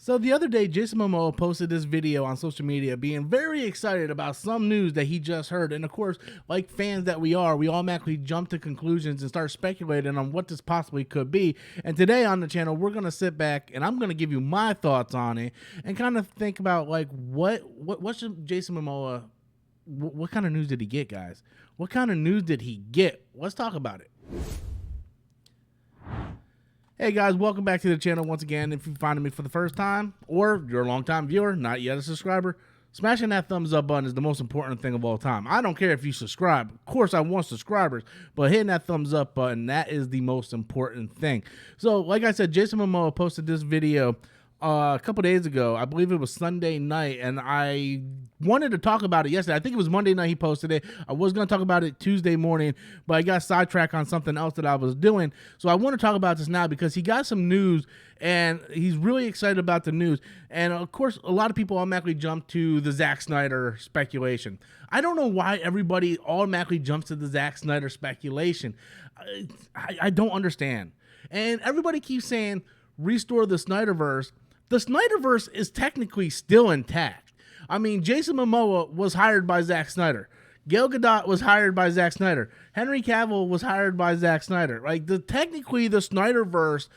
So the other day, Jason Momoa posted this video on social media being very excited about some news that he just heard. And of course, like fans that we are, we automatically jump to conclusions and start speculating on what this possibly could be. And today on the channel, we're going to sit back and I'm going to give you my thoughts on it and kind of think about like what should Jason Momoa, what kind of news did he get, guys? What kind of news did he get? Let's talk about it. Hey guys, welcome back to the channel once again. If you're finding me for the first time or you're a long-time viewer, not yet a subscriber, smashing that thumbs up button is the most important thing of all time. I don't care if you subscribe. Of course, I want subscribers, but hitting that thumbs up button, that is the most important thing. So, like I said, Jason Momoa posted this video a couple days ago. I believe it was Sunday night, and I wanted to talk about it yesterday. I think it was Monday night he posted it. I was going to talk about it Tuesday morning, but I got sidetracked on something else that I was doing. So I want to talk about this now because he got some news, and he's really excited about the news. And of course, a lot of people automatically jump to the Zack Snyder speculation. I don't know why everybody automatically jumps to the Zack Snyder speculation. I don't understand. And everybody keeps saying, restore the Snyderverse. The Snyderverse is technically still intact. I mean, Jason Momoa was hired by Zack Snyder. Gal Gadot was hired by Zack Snyder. Henry Cavill was hired by Zack Snyder. Like, technically, the Snyderverse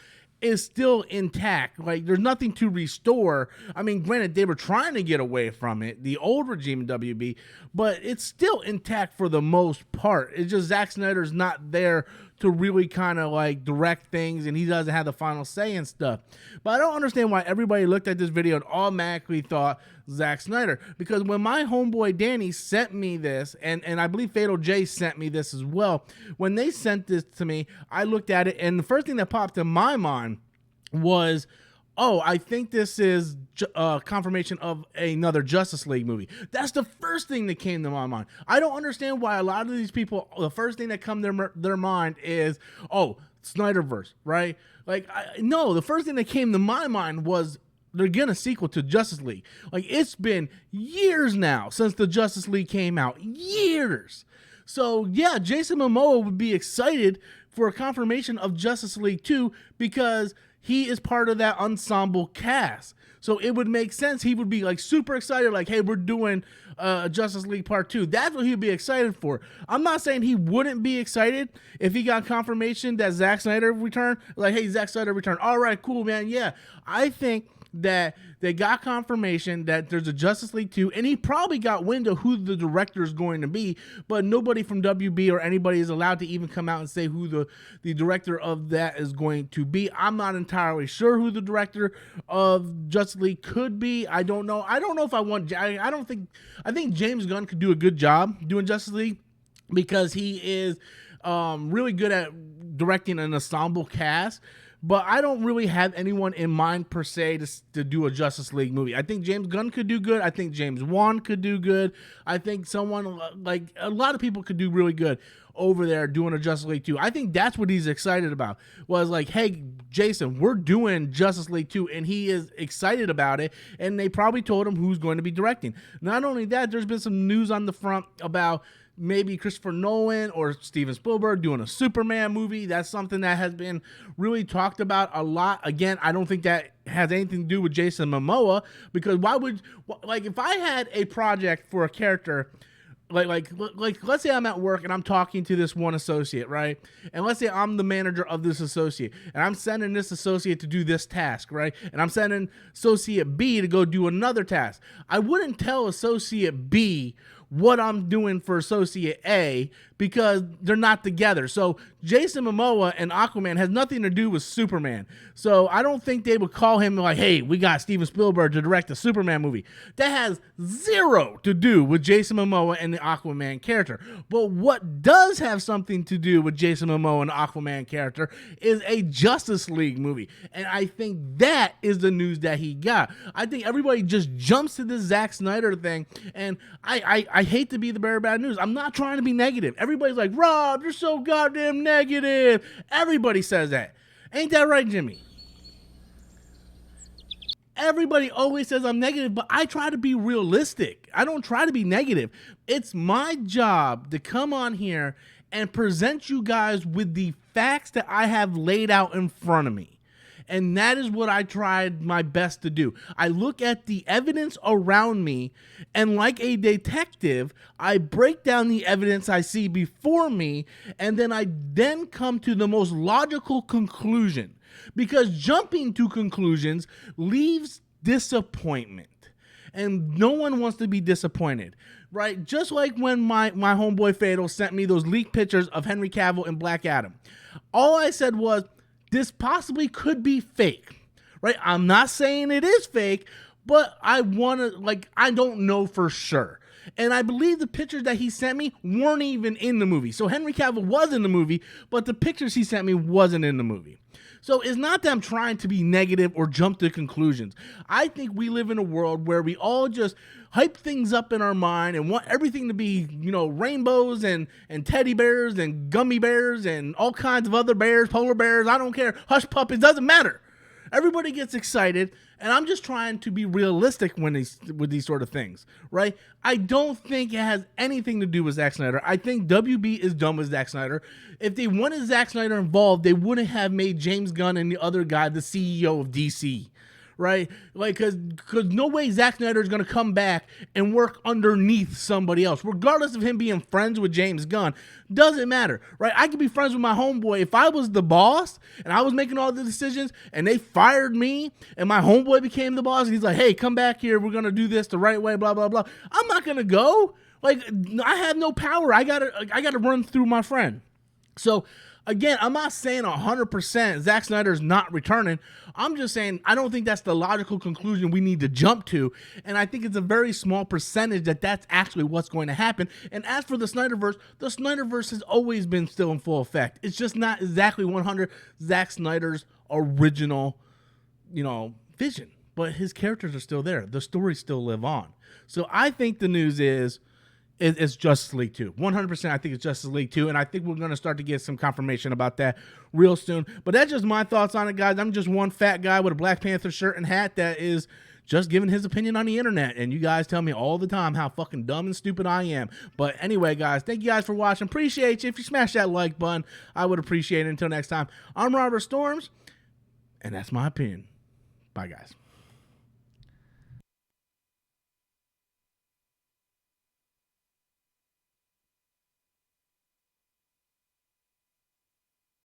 is still intact. Like, there's nothing to restore. I mean, granted, they were trying to get away from it, the old regime in WB, but it's still intact for the most part. It's just Zack Snyder's not there to really kind of like direct things, and he doesn't have the final say and stuff. But I don't understand why everybody looked at this video and automatically thought Zack Snyder, because when my homeboy Danny sent me this, and I believe Fatal J sent me this as well, when they sent this to me, I looked at it, and the first thing that popped in my mind was, oh, I think this is confirmation of another Justice League movie. That's the first thing that came to my mind. I don't understand why a lot of these people, the first thing that come to their mind is, oh, Snyderverse, right? Like, no, the first thing that came to my mind was they're getting a sequel to Justice League. Like, it's been years now since the Justice League came out. Years. So, yeah, Jason Momoa would be excited for a confirmation of Justice League 2 because he is part of that ensemble cast. So it would make sense. He would be like super excited, like, hey, we're doing Justice League Part 2. That's what he'd be excited for. I'm not saying he wouldn't be excited if he got confirmation that Zack Snyder returned. Like, hey, Zack Snyder returned. All right, cool, man. Yeah, I think that they got confirmation that there's a Justice League 2, and he probably got wind of who the director is going to be, but nobody from WB or anybody is allowed to even come out and say who the director of that is going to be. I'm not entirely sure who the director of Justice League could be. I don't know. I don't know if I want, I think James Gunn could do a good job doing Justice League because he is really good at directing an ensemble cast. But I don't really have anyone in mind per se to do a Justice League movie. I think James Gunn could do good. I think James Wan could do good. I think someone, like a lot of people could do really good over there doing a Justice League 2. I think that's what he's excited about. Was like, hey, Jason, we're doing Justice League 2, and he is excited about it, and they probably told him who's going to be directing. Not only that, there's been some news on the front about maybe Christopher Nolan or Steven Spielberg doing a Superman movie. That's something that has been really talked about a lot. Again, I don't think that has anything to do with Jason Momoa, because why would, like, if I had a project for a character, like let's say I'm at work and I'm talking to this one associate, right? And let's say I'm the manager of this associate, and I'm sending this associate to do this task, right? And I'm sending associate B to go do another task. I wouldn't tell associate B what I'm doing for associate A because they're not together. So Jason Momoa and Aquaman has nothing to do with Superman. So I don't think they would call him like, hey, we got Steven Spielberg to direct a Superman movie. That has zero to do with Jason Momoa and the Aquaman character. But what does have something to do with Jason Momoa and the Aquaman character is a Justice League movie. And I think that is the news that he got. I think everybody just jumps to this Zack Snyder thing, and I hate to be the bearer of bad news. I'm not trying to be negative. Everybody's like, Rob, you're so goddamn negative. Everybody says that. Ain't that right, Jimmy? Everybody always says I'm negative, but I try to be realistic. I don't try to be negative. It's my job to come on here and present you guys with the facts that I have laid out in front of me. And that is what I tried my best to do. I look at the evidence around me, and like a detective, I break down the evidence I see before me, and then I come to the most logical conclusion. Because jumping to conclusions leaves disappointment. And no one wants to be disappointed, right? Just like when my homeboy Fatal sent me those leaked pictures of Henry Cavill and Black Adam. All I said was, this possibly could be fake, right? I'm not saying it is fake, but I don't know for sure. And I believe the pictures that he sent me weren't even in the movie. So Henry Cavill was in the movie, but the pictures he sent me wasn't in the movie. So it's not that I'm trying to be negative or jump to conclusions. I think we live in a world where we all just hype things up in our mind and want everything to be, rainbows and teddy bears and gummy bears and all kinds of other bears, polar bears, I don't care, hush puppies, doesn't matter. Everybody gets excited, and I'm just trying to be realistic with these sort of things, right? I don't think it has anything to do with Zack Snyder. I think WB is done with Zack Snyder. If they wanted Zack Snyder involved, they wouldn't have made James Gunn and the other guy the CEO of DC, right? Because no way Zack Snyder is going to come back and work underneath somebody else, regardless of him being friends with James Gunn. Doesn't matter, right? I could be friends with my homeboy. If I was the boss and I was making all the decisions and they fired me and my homeboy became the boss and he's like, hey, come back here, we're going to do this the right way, blah, blah, blah. I'm not going to go. Like, I have no power. I gotta run through my friend. So, again, I'm not saying 100% Zack Snyder's not returning. I'm just saying I don't think that's the logical conclusion we need to jump to. And I think it's a very small percentage that's actually what's going to happen. And as for the Snyderverse has always been still in full effect. It's just not exactly 100 Zack Snyder's original, vision. But his characters are still there. The stories still live on. So I think the news is it's Justice League 2. 100% I think it's Justice League 2, and I think we're going to start to get some confirmation about that real soon. But that's just my thoughts on it, guys. I'm just one fat guy with a Black Panther shirt and hat that is just giving his opinion on the internet, and you guys tell me all the time how fucking dumb and stupid I am. But anyway, guys, thank you guys for watching. Appreciate you. If you smash that like button, I would appreciate it. Until next time, I'm Robert Storms, and that's my opinion. Bye, guys.